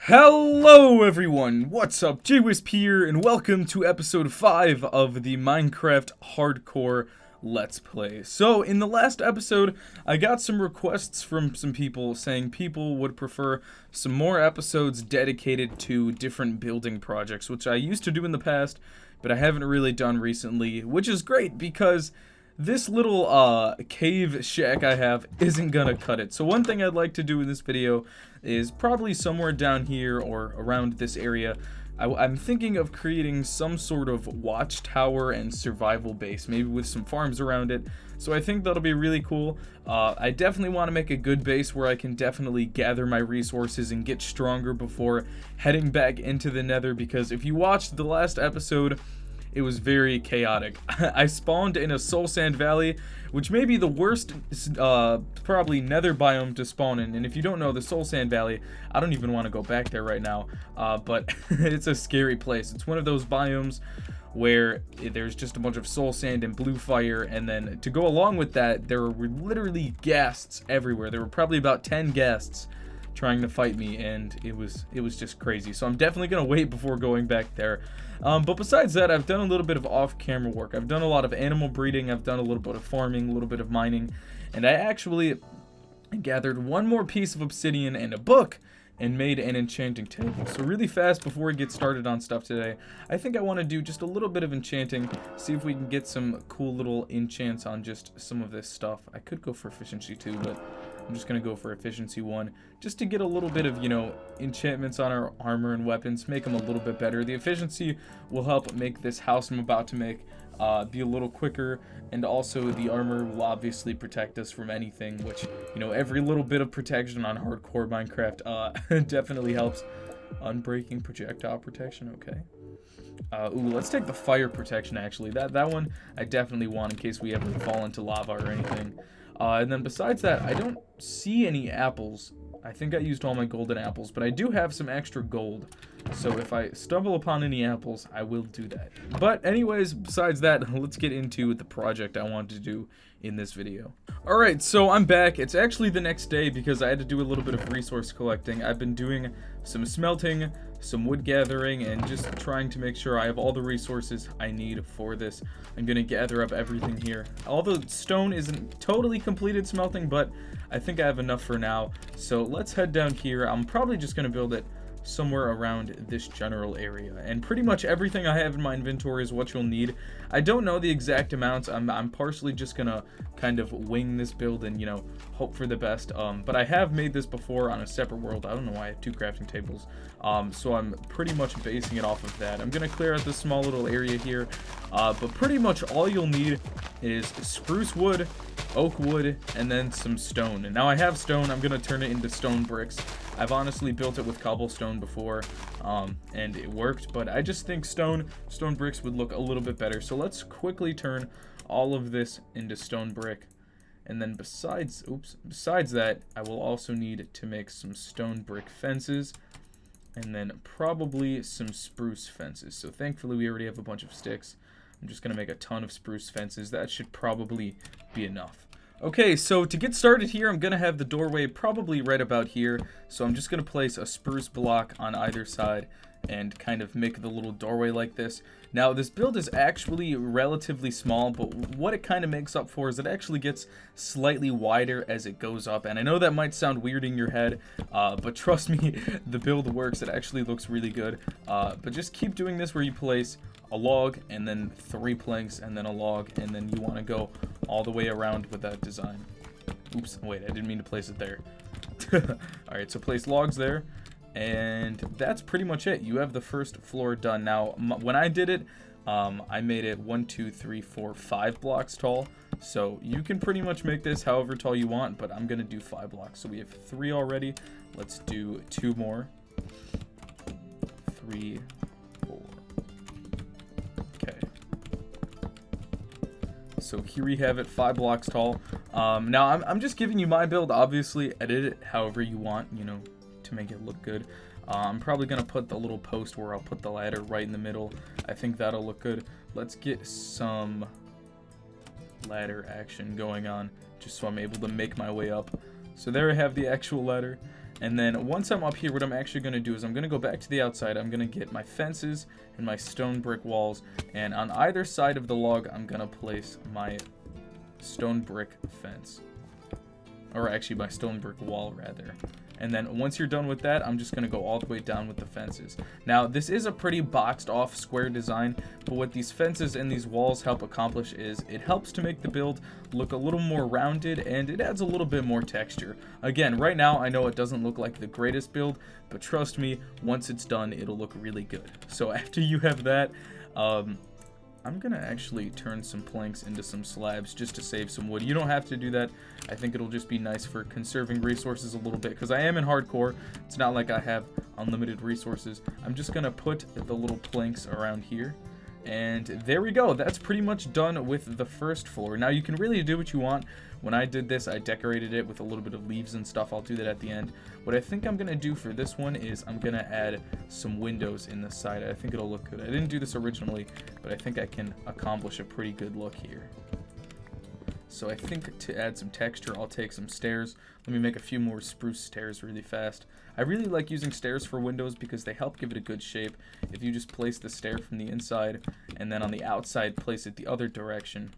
Hello everyone, what's up? Jwhisp here, and welcome to episode 5 of the Minecraft Hardcore Let's Play. So, in the last episode, I got some requests from some people saying people would prefer some more episodes dedicated to different building projects, which I used to do in the past, but I haven't really done recently, which is great because this little cave shack I have isn't gonna cut it. So one thing I'd like to do in this video is probably somewhere down here or around this area. I'm thinking of creating some sort of watchtower and survival base, maybe with some farms around it. So I think that'll be really cool. I definitely want to make a good base where I can definitely gather my resources and get stronger before heading back into the nether, because if you watched the last episode, it was very chaotic. I spawned in a soul sand valley, which may be the worst, probably nether biome to spawn in. And if you don't know, the soul sand valley, I don't even want to go back there right now, but it's a scary place. It's one of those biomes where there's just a bunch of soul sand and blue fire, and then to go along with that, there were literally ghasts everywhere. There were probably about 10 ghasts trying to fight me, and it was just crazy. So I'm definitely gonna wait before going back there. But besides that, I've done a little bit of off-camera work. I've done a lot of animal breeding, I've done a little bit of farming, a little bit of mining, and I actually gathered one more piece of obsidian and a book and made an enchanting table. So really fast, before we get started on stuff today, I think I want to do just a little bit of enchanting, see if we can get some cool little enchants on just some of this stuff. I could go for efficiency 2, but I'm just going to go for efficiency 1, just to get a little bit of, enchantments on our armor and weapons, make them a little bit better. The efficiency will help make this house I'm about to make be a little quicker, and also the armor will obviously protect us from anything, which, every little bit of protection on hardcore Minecraft definitely helps. Unbreaking projectile protection, okay. Ooh, let's take the fire protection, actually. That one I definitely want in case we ever fall into lava or anything. And then besides that, I don't see any apples. I think I used all my golden apples, but I do have some extra gold. So if I stumble upon any apples, I will do that. But anyways, besides that, let's get into the project I wanted to do in this video. Alright, so I'm back. It's actually the next day because I had to do a little bit of resource collecting. I've been doing some smelting, some wood gathering, and just trying to make sure I have all the resources I need for this. I'm gonna gather up everything here. All the stone isn't totally completed smelting, but I think I have enough for now. So let's head down here. I'm probably just gonna build it somewhere around this general area, and pretty much everything I have in my inventory is what you'll need. I don't know the exact amounts. I'm partially just gonna kind of wing this build and hope for the best, but I have made this before on a separate world. I don't know why I have 2 crafting tables, so I'm pretty much basing it off of that. I'm gonna clear out this small little area here, but pretty much all you'll need is spruce wood, oak wood, and then some stone. And now I have stone. I'm gonna turn it into stone bricks. I've honestly built it with cobblestone before, and it worked, but I just think stone bricks would look a little bit better. So let's quickly turn all of this into stone brick. And then besides that, I will also need to make some stone brick fences, and then probably some spruce fences. So thankfully we already have a bunch of sticks. I'm just gonna make a ton of spruce fences. That should probably be enough. Okay, so to get started here, I'm gonna have the doorway probably right about here. So I'm just gonna place a spruce block on either side and kind of make the little doorway like this. Now, this build is actually relatively small, but what it kind of makes up for is it actually gets slightly wider as it goes up. And I know that might sound weird in your head, but trust me, the build works. It actually looks really good. But just keep doing this where you place a log and then 3 planks and then a log, and then you want to go all the way around with that design. Oops, wait, I didn't mean to place it there. Alright, so place logs there. And that's pretty much it. You have the first floor done. Now, when I did it, I made it 1, 2, 3, 4, 5 blocks tall. So you can pretty much make this however tall you want, but I'm gonna do 5 blocks. So we have 3 already. Let's do 2 more. 3, 4. Okay. So here we have it, 5 blocks tall. Now I'm just giving you my build. Obviously, edit it however you want, to make it look good. I'm probably gonna put the little post where I'll put the ladder right in the middle. I think that'll look good. Let's get some ladder action going on just so I'm able to make my way up. So there I have the actual ladder, And then once I'm up here, what I'm actually going to do is I'm going to go back to the outside. I'm going to get my fences and my stone brick walls. And on either side of the log, I'm going to place my stone brick fence. Or actually my stone brick wall, rather. And then once you're done with that, I'm just going to go all the way down with the fences. Now, this is a pretty boxed off square design, but what these fences and these walls help accomplish is it helps to make the build look a little more rounded, and it adds a little bit more texture. Again, right now, I know it doesn't look like the greatest build, but trust me, once it's done, it'll look really good. So after you have that, I'm going to actually turn some planks into some slabs just to save some wood. You don't have to do that. I think it'll just be nice for conserving resources a little bit, because I am in hardcore. It's not like I have unlimited resources. I'm just going to put the little planks around here. And there we go. That's pretty much done with the first floor. Now, you can really do what you want. When I did this, I decorated it with a little bit of leaves and stuff. I'll do that at the end. What I think I'm going to do for this one is I'm going to add some windows in the side. I think it'll look good. I didn't do this originally, but I think I can accomplish a pretty good look here. So I think to add some texture, I'll take some stairs. Let me make a few more spruce stairs really fast. I really like using stairs for windows because they help give it a good shape. If you just place the stair from the inside and then on the outside place it the other direction,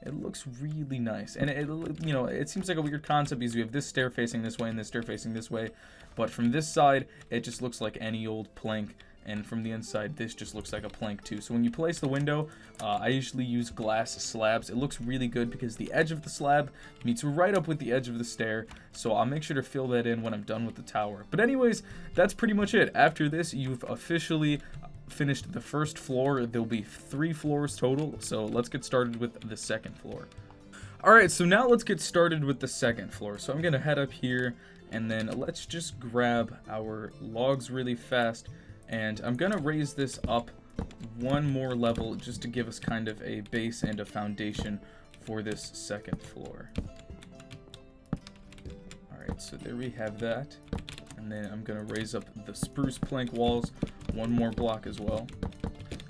it looks really nice. And it seems like a weird concept because you have this stair facing this way and this stair facing this way, but from this side it just looks like any old plank. And from the inside, this just looks like a plank too. So when you place the window, I usually use glass slabs. It looks really good because the edge of the slab meets right up with the edge of the stair. So I'll make sure to fill that in when I'm done with the tower. But anyways, that's pretty much it. After this, you've officially finished the first floor. There'll be 3 floors total. So let's get started with the second floor. Alright, so now let's get started with the second floor. So I'm going to head up here, and then let's just grab our logs really fast. And I'm going to raise this up one more level just to give us kind of a base and a foundation for this second floor. Alright, so there we have that. And then I'm going to raise up the spruce plank walls one more block as well.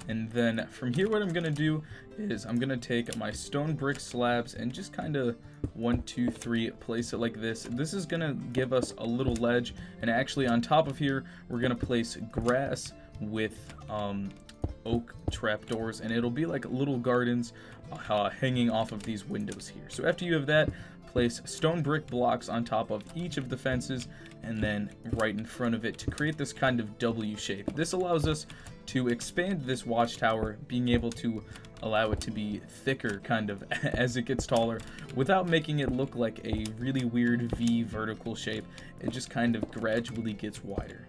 And then from here, what I'm going to do is I'm going to take my stone brick slabs and just kind of 1, 2, 3 place it like this. This is going to give us a little ledge, and actually on top of here we're going to place grass with oak trapdoors, and it'll be like little gardens hanging off of these windows here. So after you have that, place stone brick blocks on top of each of the fences and then right in front of it to create this kind of W shape. This allows us to expand this watchtower, being able to allow it to be thicker kind of as it gets taller without making it look like a really weird V vertical shape. It just kind of gradually gets wider.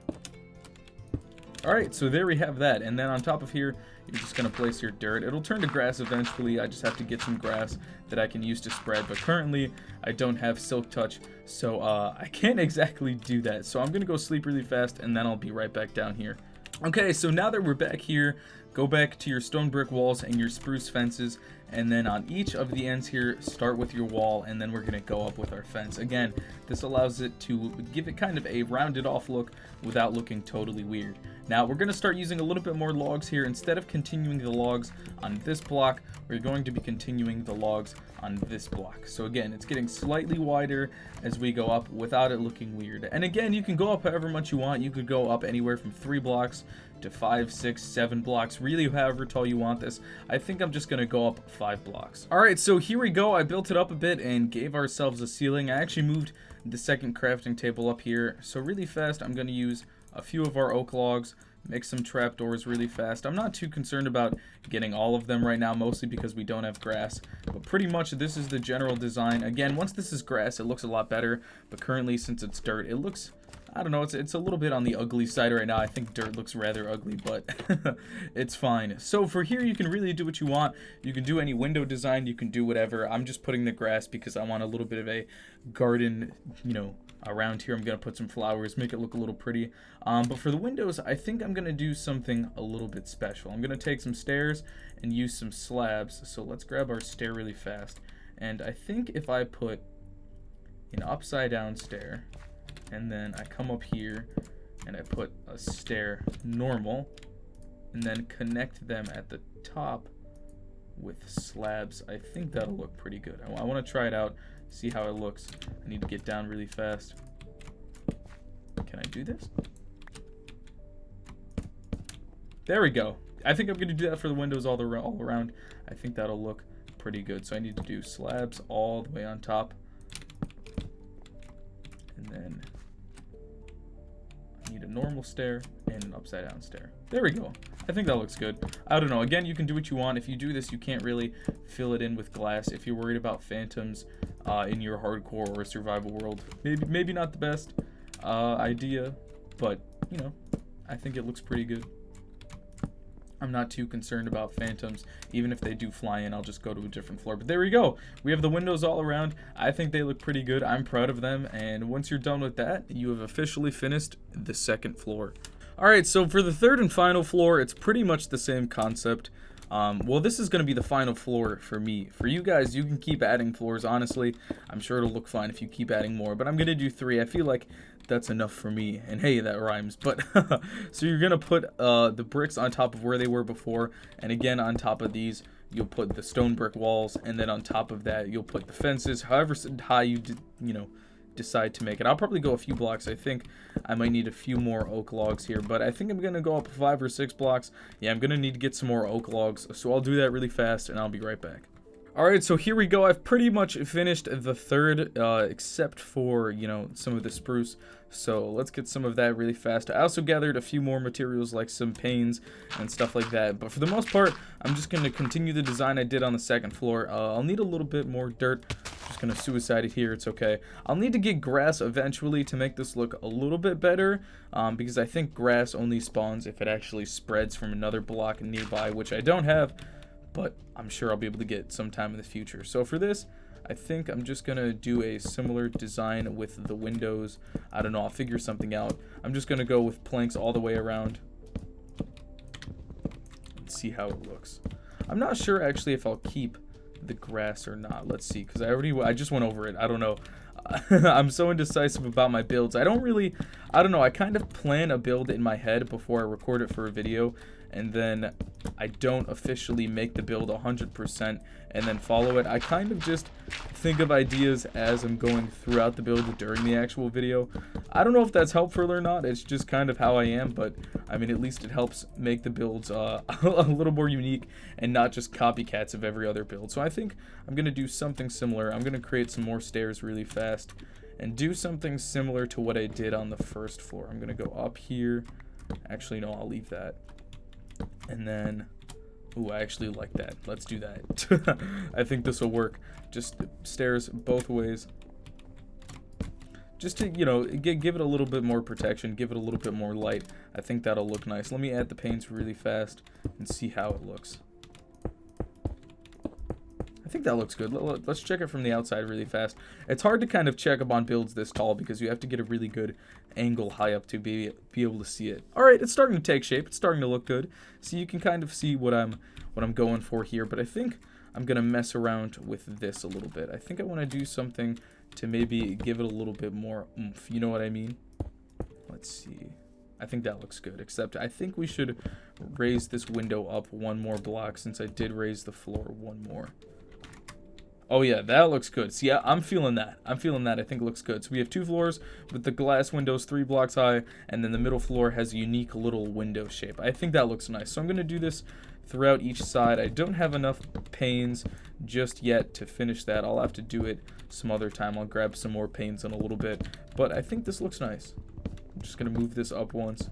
Alright, so there we have that, and then on top of here, you're just going to place your dirt. It'll turn to grass eventually. I just have to get some grass that I can use to spread, but currently I don't have silk touch, so I can't exactly do that. So I'm going to go sleep really fast, and then I'll be right back down here. Okay, so now that we're back here, go back to your stone brick walls and your spruce fences, and then on each of the ends here, start with your wall, and then we're going to go up with our fence. Again, this allows it to give it kind of a rounded off look without looking totally weird. Now, we're going to start using a little bit more logs here. Instead of continuing the logs on this block, we're going to be continuing the logs on this block. So again, it's getting slightly wider as we go up without it looking weird. And again, you can go up however much you want. You could go up anywhere from 3 blocks to 5, 6, 7 blocks, really however tall you want this. I think I'm just going to go up 5 blocks. Alright, so here we go. I built it up a bit and gave ourselves a ceiling. I actually moved the second crafting table up here. So really fast, I'm going to use a few of our oak logs, make some trapdoors really fast. I'm not too concerned about getting all of them right now, mostly because we don't have grass. But pretty much this is the general design. Again, once this is grass, it looks a lot better. But currently, since it's dirt, it looks, I don't know, it's a little bit on the ugly side right now. I think dirt looks rather ugly, but it's fine. So for here, you can really do what you want. You can do any window design. You can do whatever. I'm just putting the grass because I want a little bit of a garden, around here. I'm going to put some flowers, make it look a little pretty. But for the windows, I think I'm going to do something a little bit special. I'm going to take some stairs and use some slabs. So let's grab our stair really fast. And I think if I put an upside down stair, and then I come up here and I put a stair normal, and then connect them at the top with slabs, I think that'll look pretty good. I want to try it out, see how it looks. I need to get down really fast. Can I do this? There we go. I think I'm going to do that for the windows all around. I think that'll look pretty good. So I need to do slabs all the way on top. And then I need a normal stair and an upside down stair. There we go. I think that looks good. I don't know. Again, you can do what you want. If you do this, you can't really fill it in with glass. If you're worried about phantoms in your hardcore or survival world, maybe not the best idea, but, you know, I think it looks pretty good. I'm not too concerned about phantoms. Even if they do fly in, I'll just go to a different floor. But there we go. We have the windows all around. I think they look pretty good. I'm proud of them. And once you're done with that, you have officially finished the second floor. All right, so for the third and final floor, it's pretty much the same concept. Well, this is going to be the final floor for me. For you guys, you can keep adding floors, honestly. I'm sure it'll look fine if you keep adding more, but I'm going to do 3. I feel like that's enough for me. And hey, that rhymes. But so you're going to put the bricks on top of where they were before, and again, on top of these, you'll put the stone brick walls, and then on top of that, you'll put the fences, however high you decide to make it. I'll probably go a few blocks. I think I might need a few more oak logs here, but I think I'm gonna go up 5 or 6 blocks. Yeah, I'm gonna need to get some more oak logs, so I'll do that really fast and I'll be right back. Alright, so here we go. I've pretty much finished the third, except for, you know, some of the spruce. So let's get some of that really fast. I also gathered a few more materials like some panes and stuff like that. But for the most part, I'm just going to continue the design I did on the second floor. I'll need a little bit more dirt. Just going to suicide it here. It's okay. I'll need to get grass eventually to make this look a little bit better. Because I think grass only spawns if it actually spreads from another block nearby, which I don't have. But I'm sure I'll be able to get sometime in the future. So for this, I think I'm just going to do a similar design with the windows. I don't know, I'll figure something out. I'm just going to go with planks all the way around and see how it looks. I'm not sure actually if I'll keep the grass or not. Let's see, because I just went over it. I don't know. I'm so indecisive about my builds. I don't know, I kind of plan a build in my head before I record it for a video, and then I don't officially make the build 100% and then follow it. I kind of just think of ideas as I'm going throughout the build during the actual video. I don't know if that's helpful or not. It's just kind of how I am, but I mean, at least it helps make the builds a little more unique and not just copycats of every other build. So I think I'm going to do something similar. I'm going to create some more stairs really fast and do something similar to what I did on the first floor. I'm going to go up here. Actually, no, I'll leave that. And then, ooh, I actually like that. Let's do that. I think this will work. Just stairs both ways. Just to, you know, give it a little bit more protection, give it a little bit more light. I think that'll look nice. Let me add the paints really fast and see how it looks. I think that looks good. Let's check it from the outside really fast. It's hard to kind of check up on builds this tall because you have to get a really good angle high up to be able to see it. All right, it's starting to take shape. It's starting to look good. So you can kind of see what I'm going for here. But I think I'm gonna mess around with this a little bit. I think I want to do something to maybe give it a little bit more oomph. You know what I mean? Let's see. I think that looks good, except I think we should raise this window up 1 more block since I did raise the floor 1 more. Oh yeah, that looks good. See, I'm feeling that. I think it looks good. So we have 2 floors with the glass windows 3 blocks high, and then the middle floor has a unique little window shape. I think that looks nice. So I'm going to do this throughout each side. I don't have enough panes just yet to finish that. I'll have to do it some other time. I'll grab some more panes in a little bit. But I think this looks nice. I'm just going to move this up once.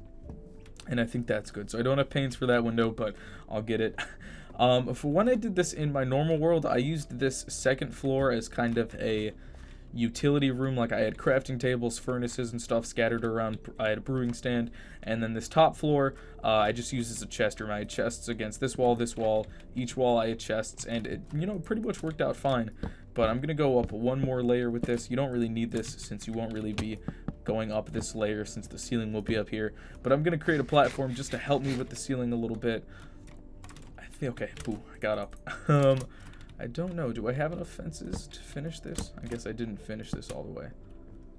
And I think that's good. So I don't have panes for that window, but I'll get it. For when I did this in my normal world, I used this second floor as kind of a utility room. Like I had crafting tables, furnaces, and stuff scattered around. I had a brewing stand, and then this top floor I just used as a chest room. I had chests against this wall, each wall I had chests, and it, you know, pretty much worked out fine. But I'm gonna go up 1 more layer with this. You don't really need this since you won't really be going up this layer since the ceiling will be up here. But I'm gonna create a platform just to help me with the ceiling a little bit. Okay, ooh, I got up. I don't know. Do I have enough fences to finish this? I guess I didn't finish this all the way.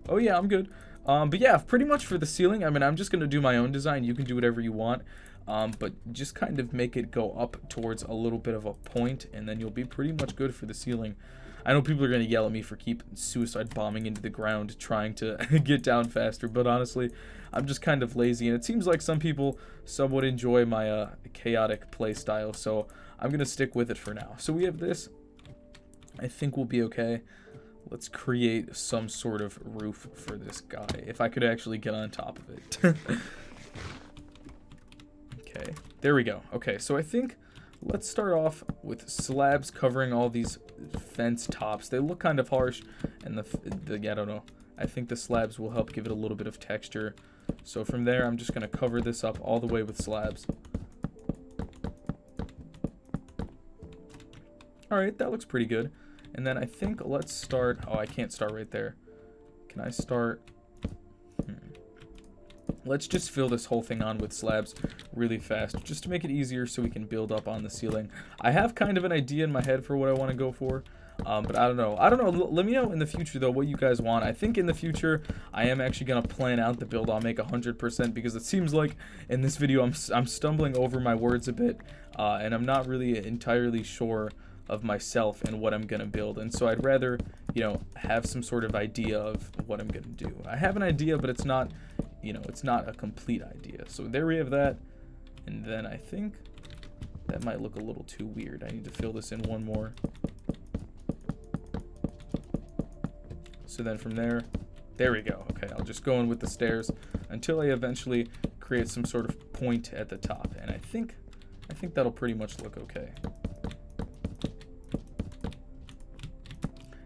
Oh yeah, I'm good. But yeah, pretty much for the ceiling, I mean, I'm just going to do my own design. You can do whatever you want. But just kind of make it go up towards a little bit of a point, and then you'll be pretty much good for the ceiling. I know people are going to yell at me for keep suicide bombing into the ground trying to get down faster, but honestly, I'm just kind of lazy, and it seems like some people somewhat enjoy my chaotic play style, so I'm going to stick with it for now. So we have this. I think we'll be okay. Let's create some sort of roof for this guy, if I could actually get on top of it. Okay, there we go. Okay, so I think let's start off with slabs covering all these fence tops. They look kind of harsh, and I don't know. I think the slabs will help give it a little bit of texture. So from there, I'm just going to cover this up all the way with slabs. Alright, that looks pretty good. And then I think let's start... Oh, I can't start right there. Can I start... Let's just fill this whole thing on with slabs really fast, just to make it easier so we can build up on the ceiling. I have kind of an idea in my head for what I want to go for, but I don't know. Let me know in the future, though, what you guys want. I think in the future, I am actually going to plan out the build I'll make 100%, because it seems like in this video I'm stumbling over my words a bit, and I'm not really entirely sure of myself and what I'm going to build. And so I'd rather, you know, have some sort of idea of what I'm going to do. I have an idea, but it's not... You know, it's not a complete idea. So there we have that. And then I think that might look a little too weird. I need to fill this in one more. So then from there we go. Okay, I'll just go in with the stairs until I eventually create some sort of point at the top. And I think that'll pretty much look okay.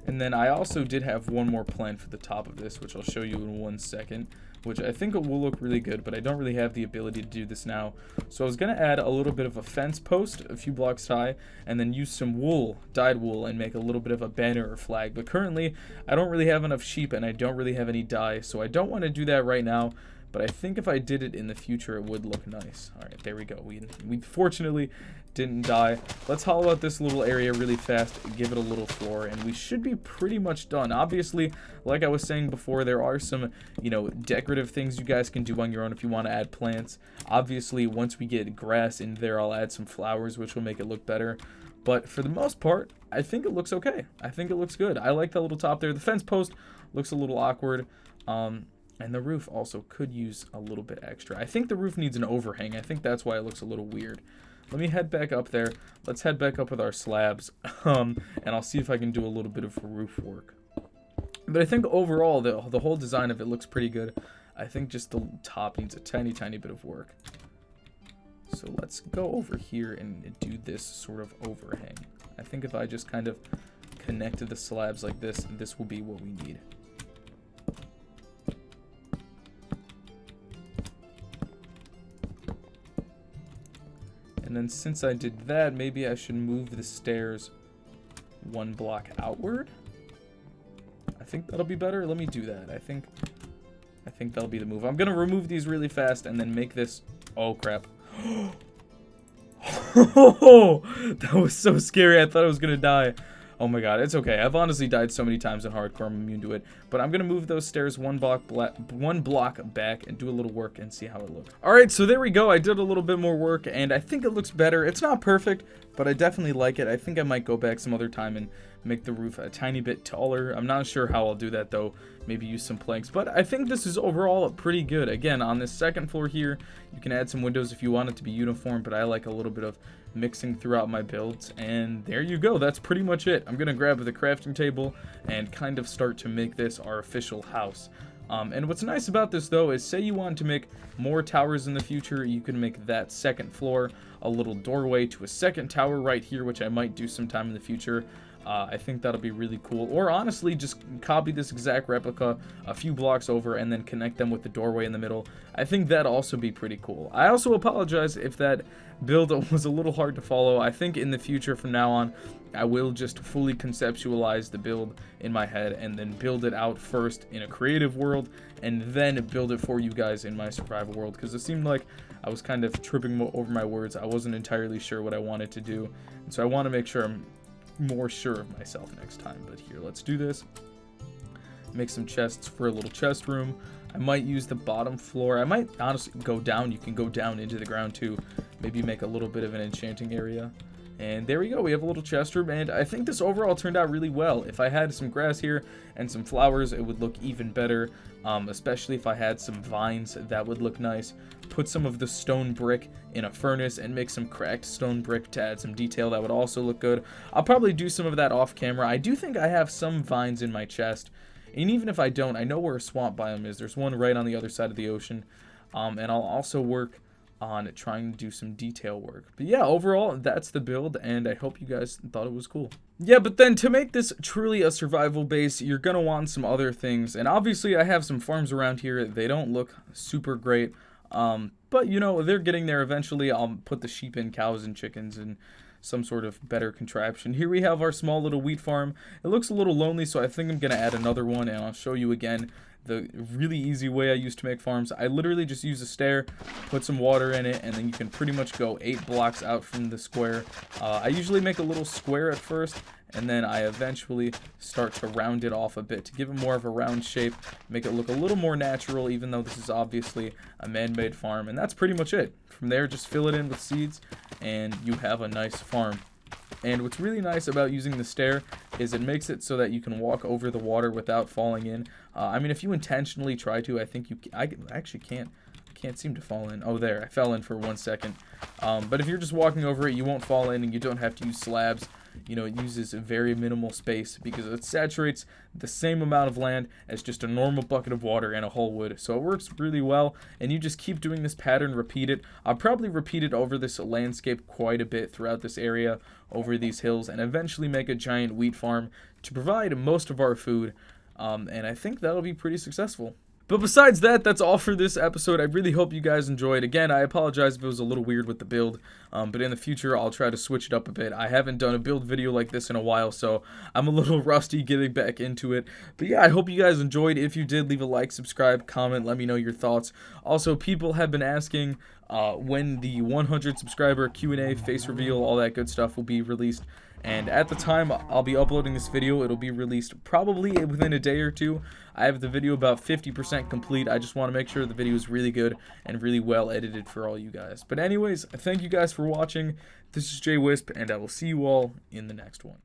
And then I also did have one more plan for the top of this, which I'll show you in 1 second, which I think it will look really good, but I don't really have the ability to do this now. So I was going to add a little bit of a fence post, a few blocks high, and then use some wool, dyed wool, and make a little bit of a banner or flag. But currently, I don't really have enough sheep, and I don't really have any dye, so I don't want to do that right now. But I think if I did it in the future, it would look nice. All right, there we go. We fortunately didn't die. Let's hollow out this little area really fast, give it a little floor, and we should be pretty much done. Obviously, like I was saying before, there are some, you know, decorative things you guys can do on your own if you want to add plants. Obviously, once we get grass in there, I'll add some flowers, which will make it look better. But for the most part, I think it looks okay. I think it looks good. I like that little top there. The fence post looks a little awkward. And the roof also could use a little bit extra. I think the roof needs an overhang. I think that's why it looks a little weird. Let me head back up there. Let's head back up with our slabs. And I'll see if I can do a little bit of roof work. But I think overall, the whole design of it looks pretty good. I think just the top needs a tiny, tiny bit of work. So let's go over here and do this sort of overhang. I think if I just kind of connected the slabs like this, this will be what we need. And then since I did that, maybe I should move the stairs 1 block outward. I think that'll be better. Let me do that. I think that'll be the move. I'm going to remove these really fast and then make this... Oh, crap. That was so scary. I thought I was going to die. Oh my god, it's okay. I've honestly died so many times in hardcore, I'm immune to it. But I'm going to move those stairs 1 block back and do a little work and see how it looks. Alright, so there we go. I did a little bit more work and I think it looks better. It's not perfect, but I definitely like it. I think I might go back some other time and make the roof a tiny bit taller. I'm not sure how I'll do that though. Maybe use some planks, but I think this is overall pretty good. Again, on this second floor here, you can add some windows if you want it to be uniform, but I like a little bit of mixing throughout my builds, and there you go. That's pretty much it. I'm gonna grab the crafting table and kind of start to make this our official house. And what's nice about this though is, say you want to make more towers in the future, you can make that second floor a little doorway to a second tower right here, which I might do sometime in the future. I think that'll be really cool. Or honestly, just copy this exact replica a few blocks over and then connect them with the doorway in the middle. I think that'd also be pretty cool. I also apologize if that build was a little hard to follow. I think in the future from now on, I will just fully conceptualize the build in my head and then build it out first in a creative world and then build it for you guys in my survival world, because it seemed like I was kind of tripping over my words. I wasn't entirely sure what I wanted to do, and so I want to make sure I'm more sure of myself next time. But here, let's do this. Make some chests for a little chest room. I might use the bottom floor. I might honestly go down. You can go down into the ground too. Maybe make a little bit of an enchanting area. And there we go, we have a little chest room, and I think this overall turned out really well. If I had some grass here and some flowers, it would look even better, especially if I had some vines, that would look nice. Put some of the stone brick in a furnace and make some cracked stone brick to add some detail, that would also look good. I'll probably do some of that off camera. I do think I have some vines in my chest, and even if I don't, I know where a swamp biome is. There's one right on the other side of the ocean, and I'll also work on trying to do some detail work. But yeah, overall, that's the build, and I hope you guys thought it was cool. Yeah, but then to make this truly a survival base, you're gonna want some other things, and obviously I have some farms around here. They don't look super great, but you know, they're getting there eventually. I'll put the sheep in, cows and chickens, and some sort of better contraption. Here we have our small little wheat farm. It looks a little lonely, so I think I'm gonna add another one, and I'll show you again the really easy way I used to make farms. I literally just use a stair, put some water in it, and then you can pretty much go 8 blocks out from the square. I usually make a little square at first, and then I eventually start to round it off a bit to give it more of a round shape, make it look a little more natural, even though this is obviously a man-made farm. And that's pretty much it. From there, just fill it in with seeds, and you have a nice farm. And what's really nice about using the stair is it makes it so that you can walk over the water without falling in. I mean, if you intentionally try to, I think I actually can't seem to fall in. Oh, there, I fell in for 1 second. But if you're just walking over it, you won't fall in, and you don't have to use slabs. You know, it uses very minimal space because it saturates the same amount of land as just a normal bucket of water in a whole wood. So it works really well, and you just keep doing this pattern, repeat it. I'll probably repeat it over this landscape quite a bit throughout this area, over these hills, and eventually make a giant wheat farm to provide most of our food. And I think that'll be pretty successful. But besides that, that's all for this episode. I really hope you guys enjoyed. Again, I apologize if it was a little weird with the build, but in the future, I'll try to switch it up a bit. I haven't done a build video like this in a while, so I'm a little rusty getting back into it. But yeah, I hope you guys enjoyed. If you did, leave a like, subscribe, comment, let me know your thoughts. Also, people have been asking when the 100 subscriber Q&A, face reveal, all that good stuff will be released. And at the time I'll be uploading this video, it'll be released probably within a day or two. I have the video about 50% complete. I just want to make sure the video is really good and really well edited for all you guys. But anyways, thank you guys for watching. This is Jwhisp, and I will see you all in the next one.